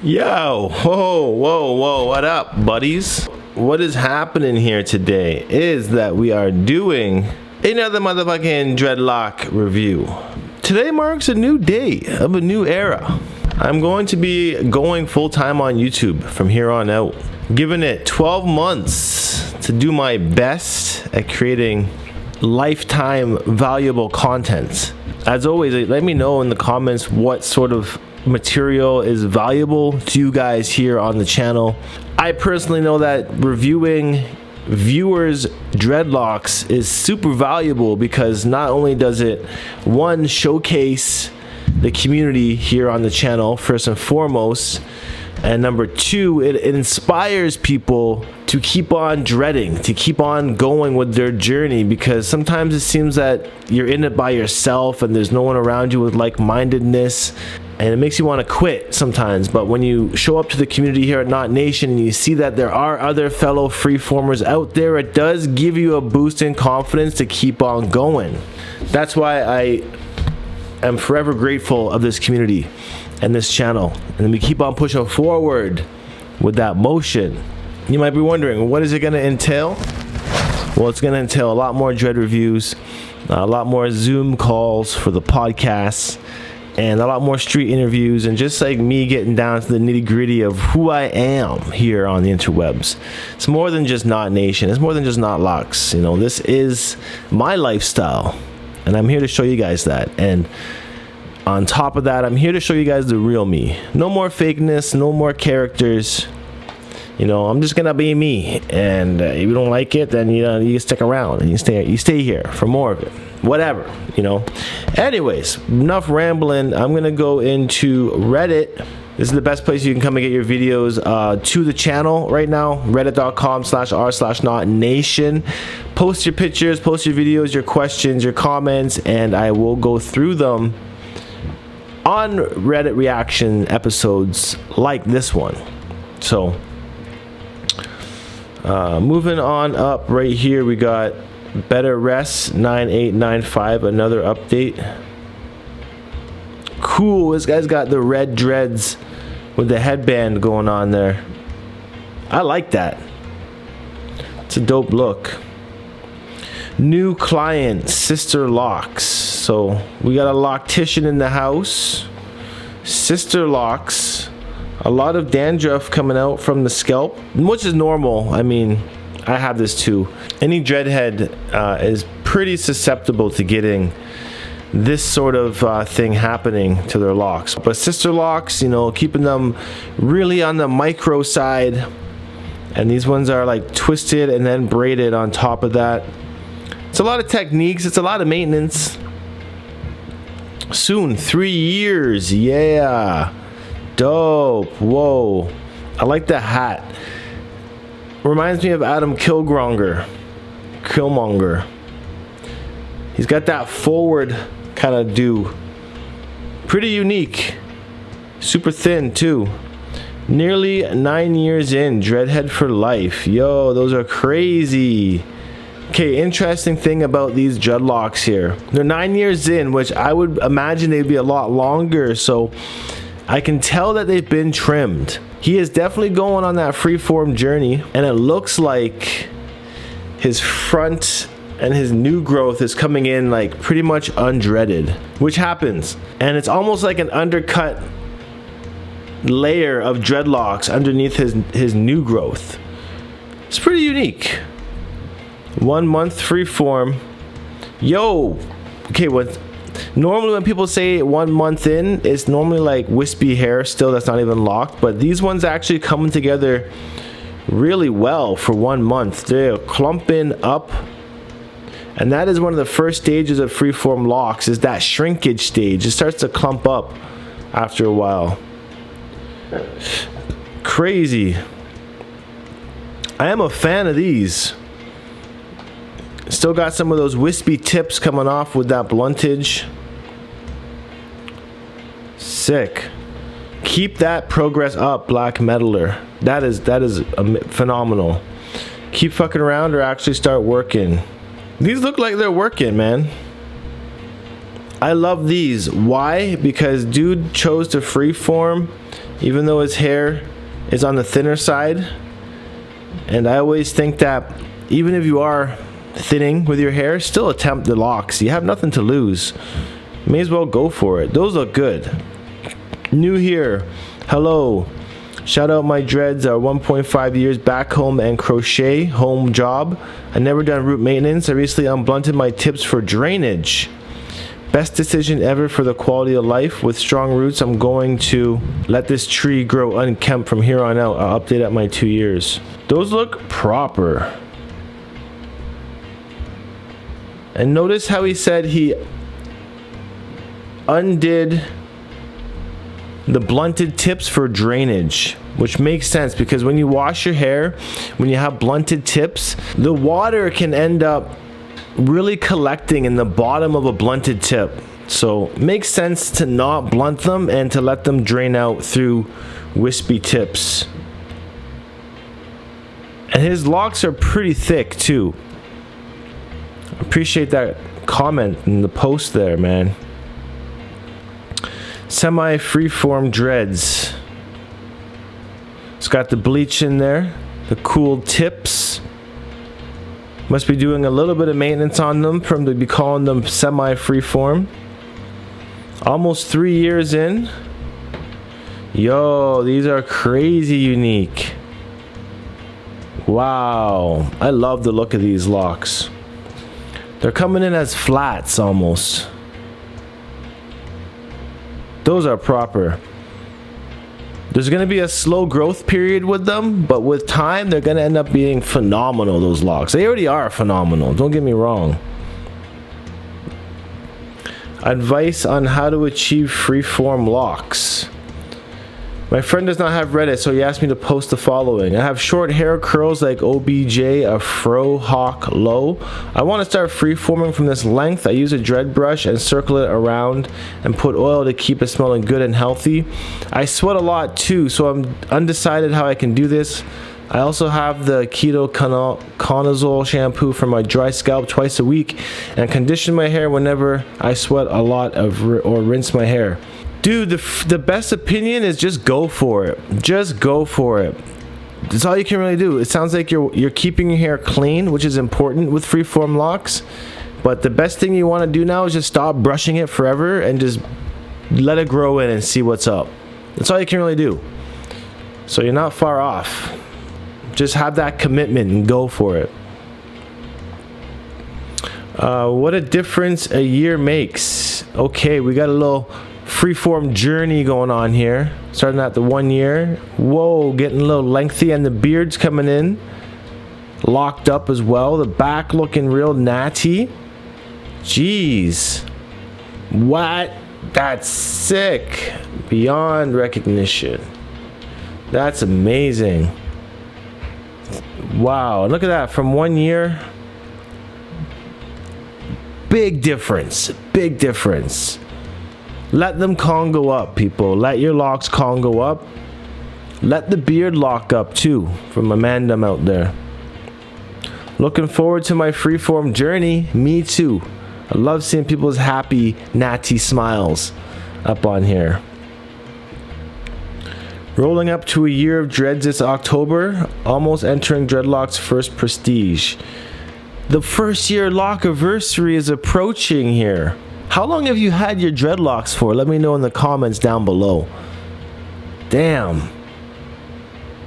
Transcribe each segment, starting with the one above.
Yo, whoa, what up, buddies? What is happening here today is that we are doing another motherfucking Dreadlock review. Today marks a new day of a new era. I'm going to be going full-time on YouTube from here on out, giving it 12 months to do my best at creating lifetime valuable content. As always, let me know in the comments what sort of material is valuable to you guys here on the channel. I personally know that reviewing viewers' dreadlocks is super valuable because not only does it, one, showcase the community here on the channel first and foremost, and number two, it inspires people to keep on dreading, to keep on going with their journey, because sometimes it seems that you're in it by yourself and there's no one around you with like-mindedness, and it makes you want to quit sometimes. But when you show up to the community here at Knot Nation and you see that there are other fellow freeformers out there, it does give you a boost in confidence to keep on going. That's why I am forever grateful of this community and this channel, and we keep on pushing forward with that motion. You might be wondering, what is it going to entail? Well, it's going to entail a lot more Dread reviews, a lot more Zoom calls for the podcasts, and a lot more street interviews, and just like me getting down to the nitty-gritty of who I am here on the interwebs. It's more than just Knot Nation. It's more than just knotlocks. You know, this is my lifestyle, and I'm here to show you guys that. And on top of that, I'm here to show you guys the real me. No more fakeness, no more characters. You know, I'm just gonna be me, and if you don't like it, then you stick around and you stay here for more of it. Whatever, you know. Anyways, enough rambling. I'm gonna go into Reddit. This is the best place you can come and get your videos to the channel right now. Reddit.com/r/knotnation. Post your pictures, post your videos, your questions, your comments, and I will go through them on Reddit reaction episodes like this one. So moving on up right here, we got Better Rest 9895, another update. Cool, this guy's got the red dreads with the headband going on there. I like that. It's a dope look. New client, Sister Locs. So we got a loctician in the house. Sister Locs. A lot of dandruff coming out from the scalp, which is normal. I mean, I have this too. Any dreadhead is pretty susceptible to getting this sort of thing happening to their locks. But Sister Locs, you know, keeping them really on the micro side. And these ones are like twisted and then braided on top of that. It's a lot of techniques. It's a lot of maintenance. Soon, 3 years. Yeah. Dope. Whoa. I like the hat. Reminds me of Adam Killmonger. He's got that forward kind of do. Pretty unique. Super thin too. Nearly 9 years in. Dreadhead for life. Yo, those are crazy. Okay, interesting thing about these dreadlocks here. They're 9 years in, which I would imagine they'd be a lot longer. So I can tell that they've been trimmed. He is definitely going on that freeform journey, and it looks like his front and his new growth is coming in like pretty much undreaded, which happens. And it's almost like an undercut layer of dreadlocks underneath his new growth. It's pretty unique. 1 month freeform. Yo, okay, normally when people say 1 month in, it's normally like wispy hair still that's not even locked, but these ones actually coming together really well for 1 month. They're clumping up, and that is one of the first stages of freeform locks, is that shrinkage stage. It starts to clump up after a while. Crazy. I am a fan of these. Still got some of those wispy tips coming off with that bluntage. Sick. Keep that progress up, Black Metaler. That is phenomenal. Keep fucking around or actually start working. These look like they're working, man. I love these. Why? Because dude chose to freeform even though his hair is on the thinner side. And I always think that even if you are thinning with your hair, still attempt the locks. You have nothing to lose. May as well go for it. Those look good. New here. Hello. Shout out my dreads are 1.5 years back home and crochet home job. I never done root maintenance. I recently unblunted my tips for drainage. Best decision ever for the quality of life. With strong roots, I'm going to let this tree grow unkempt from here on out. I'll update at my 2 years. Those look proper. And notice how he said he undid the blunted tips for drainage, which makes sense because when you wash your hair, when you have blunted tips, the water can end up really collecting in the bottom of a blunted tip. So makes sense to not blunt them and to let them drain out through wispy tips. And his locks are pretty thick too. Appreciate that comment in the post there, man. Semi freeform dreads. It's got the bleach in there, the cool tips. Must be doing a little bit of maintenance on them from to be calling them semi freeform. Almost 3 years in. Yo, these are crazy unique. Wow, I love the look of these locks. They're coming in as flats almost. Those are proper. There's going to be a slow growth period with them, but with time, they're going to end up being phenomenal, those locks. They already are phenomenal, don't get me wrong. Advice on how to achieve freeform locks. My friend does not have Reddit, so he asked me to post the following. I have short hair curls like OBJ, a fro hawk low. I want to start freeforming from this length. I use a dread brush and circle it around and put oil to keep it smelling good and healthy. I sweat a lot too, so I'm undecided how I can do this. I also have the ketoconazole shampoo for my dry scalp twice a week and condition my hair whenever I sweat a lot or rinse my hair. Dude, the best opinion is just go for it. Just go for it. That's all you can really do. It sounds like you're keeping your hair clean, which is important with freeform locks. But the best thing you want to do now is just stop brushing it forever and just let it grow in and see what's up. That's all you can really do. So you're not far off. Just have that commitment and go for it. What a difference a year makes. Okay, we got a little freeform journey going on here, starting at the 1 year. Whoa, getting a little lengthy, and the beard's coming in locked up as well. The back looking real natty. Jeez, what? That's sick, beyond recognition. That's amazing. Wow, look at that. From 1 year, big difference, big difference. Let them Congo up, people. Let your locks Congo up. Let the beard lock up too, from Amandam out there. Looking forward to my freeform journey. Me too. I love seeing people's happy, natty smiles up on here. Rolling up to a year of dreads this October. Almost entering Dreadlock's first prestige. The first year lock anniversary is approaching here. How long have you had your dreadlocks for? Let me know in the comments down below. Damn.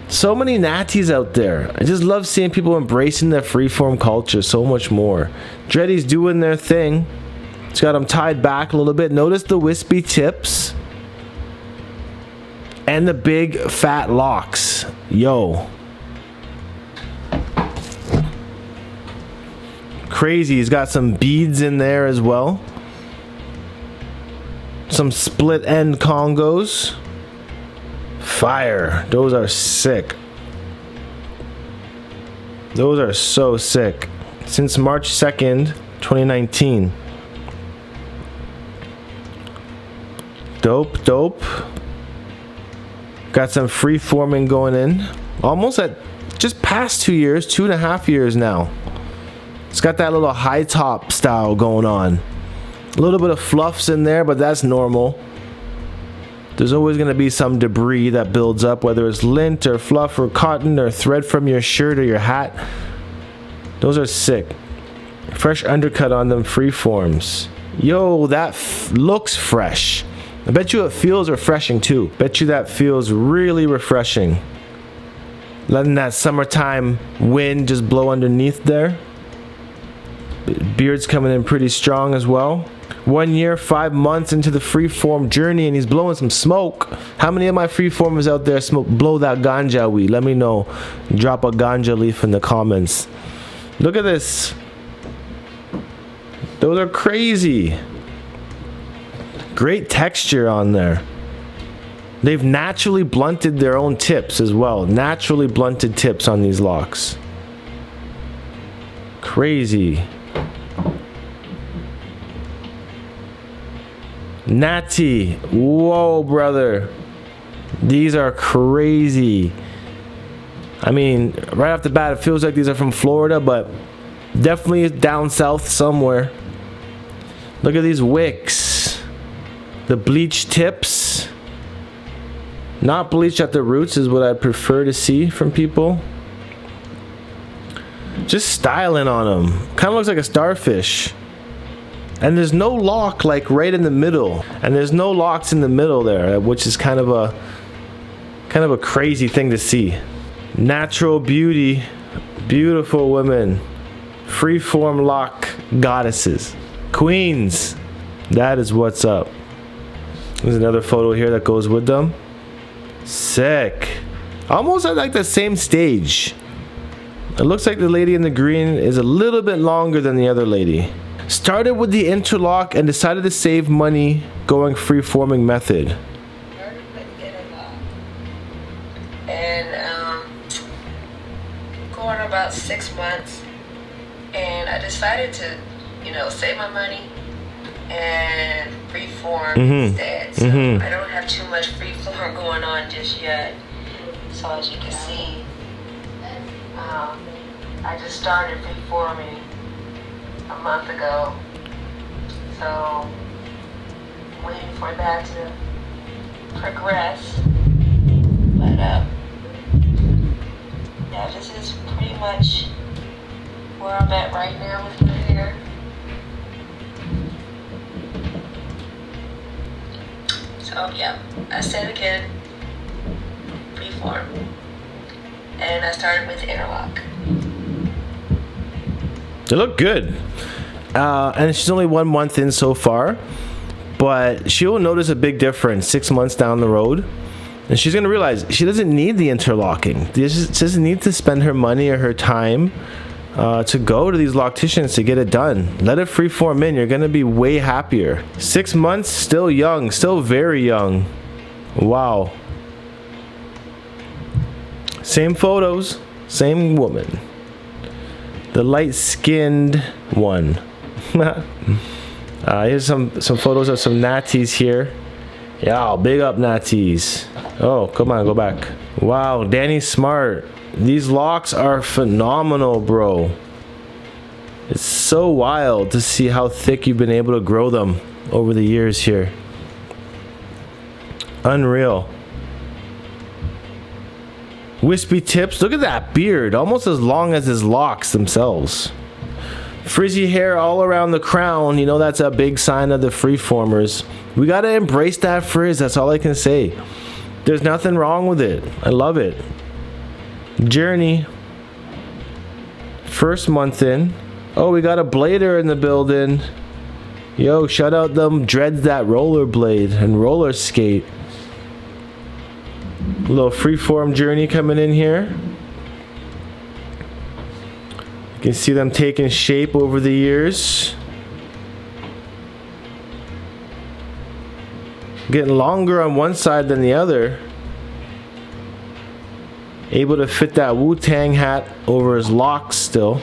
So many natties out there. I just love seeing people embracing their freeform culture so much more. Dready's doing their thing. It's got them tied back a little bit. Notice the wispy tips. And the big fat locks. Yo. Crazy. He's got some beads in there as well. Some split end Congos. Fire. Those are sick. Those are so sick. Since March 2nd, 2019. Dope, dope. Got some free forming going in. Almost at just past 2 years, 2.5 years now. It's got that little high top style going on. A little bit of fluffs in there, but that's normal. There's always going to be some debris that builds up, whether it's lint or fluff or cotton or thread from your shirt or your hat. Those are sick. Fresh undercut on them freeforms. Yo, that looks fresh. I bet you it feels refreshing too. Bet you that feels really refreshing. Letting that summertime wind just blow underneath there. Beard's coming in pretty strong as well. 1 year, 5 months into the freeform journey, and he's blowing some smoke. How many of my freeformers out there blow that ganja weed? Let me know. Drop a ganja leaf in the comments. Look at this. Those are crazy. Great texture on there. They've naturally blunted their own tips as well. Naturally blunted tips on these locks. Crazy. Natty. Whoa, brother. These are crazy. I mean, right off the bat, it feels like these are from Florida, but definitely down south somewhere. Look at these wicks. The bleached tips. Not bleached at the roots is what I prefer to see from people. Just styling on them. Kind of looks like a starfish. And there's no lock like right in the middle. And there's no locks in the middle there, which is kind of a crazy thing to see. Natural beauty. Beautiful women. Freeform lock goddesses. Queens. That is what's up. There's another photo here that goes with them. Sick. Almost at like the same stage. It looks like the lady in the green is a little bit longer than the other lady. Started with the interlock and decided to save money going freeforming method. Started with interlock. And going about 6 months. And I decided to, save my money and freeform instead. So I don't have too much freeform going on just yet. So as you can see, I just started freeforming a month ago. So waiting for that to progress. But yeah, this is pretty much where I'm at right now with my hair. So yeah, I said again, freeform. And I started with interlock. They look good. And she's only 1 month in so far, but she'll notice a big difference 6 months down the road. And she's gonna realize she doesn't need the interlocking. She doesn't need to spend her money or her time to go to these locticians to get it done. Let it freeform in. You're gonna be way happier. 6 months, still young, still very young. Wow. Same photos, same woman. The light-skinned one. Here's some photos of some natties here. Yeah, big up natties. Oh, come on, go back. Wow, Danny Smart. These locks are phenomenal, bro. It's so wild to see how thick you've been able to grow them over the years here. Unreal. Wispy tips. Look at that beard. Almost as long as his locks themselves. Frizzy hair all around the crown. You know that's a big sign of the freeformers. We gotta embrace that frizz. That's all I can say. There's nothing wrong with it. I love it. Journey. First month in. Oh, we got a blader in the building. Yo, shout out them dreads that rollerblade and roller skate. A little freeform journey coming in here. You can see them taking shape over the years. Getting longer on one side than the other. Able to fit that Wu-Tang hat over his locks still.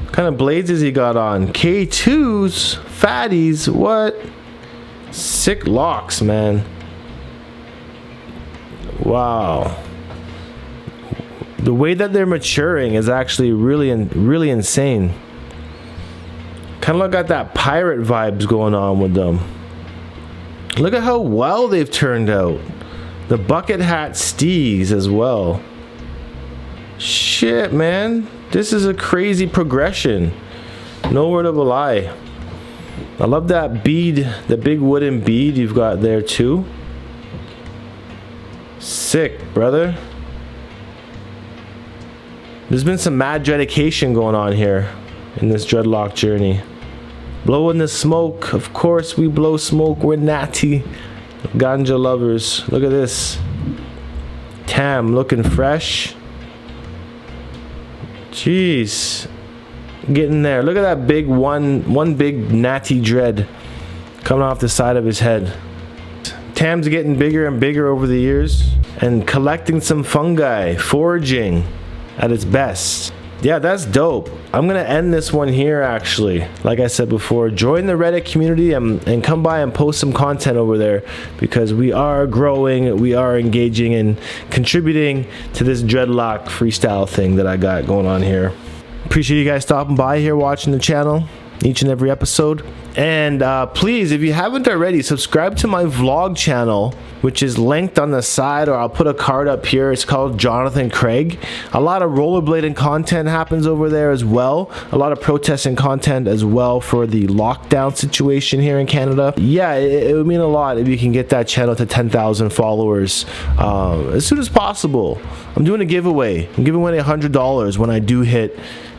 What kind of blades has he got on? K2s? Fatties? What? Sick locks, man. Wow. The way that they're maturing is actually really insane. Kind of got that pirate vibes going on with them. Look at how well they've turned out. The bucket hat stees as well. Shit, man. This is a crazy progression. No word of a lie. I love that bead, the big wooden bead you've got there too. Sick, brother. There's been some mad dedication going on here in this dreadlock journey. Blowing the smoke. Of course we blow smoke. We're natty ganja lovers. Look at this. Tam looking fresh. Jeez. Getting there. Look at that big one big natty dread coming off the side of his head. Tam's getting bigger and bigger over the years and collecting some fungi, foraging at its best. Yeah, that's dope. I'm gonna end this one here actually. Like I said before, join the Reddit community and come by and post some content over there, because we are growing, we are engaging and contributing to this dreadlock freestyle thing that I got going on here. Appreciate you guys stopping by here, watching the channel each and every episode. And please, if you haven't already, subscribe to my vlog channel, which is linked on the side, or I'll put a card up here. It's called Jonathan Craig. A lot of rollerblading content happens over there as well. A lot of protesting content as well for the lockdown situation here in Canada. Yeah, it would mean a lot if you can get that channel to 10,000 followers as soon as possible. I'm doing a giveaway. I'm giving away $100 when I do hit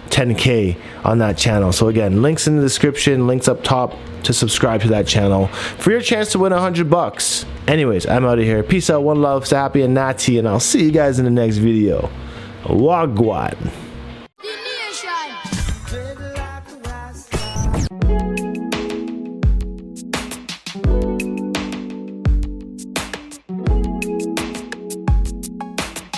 10K on that channel. So again, links in the description, links up top to subscribe to that channel for your chance to win $100. Anyways, I'm out of here. Peace out, one love, stay happy and natty, and I'll see you guys in the next video. Wagwan.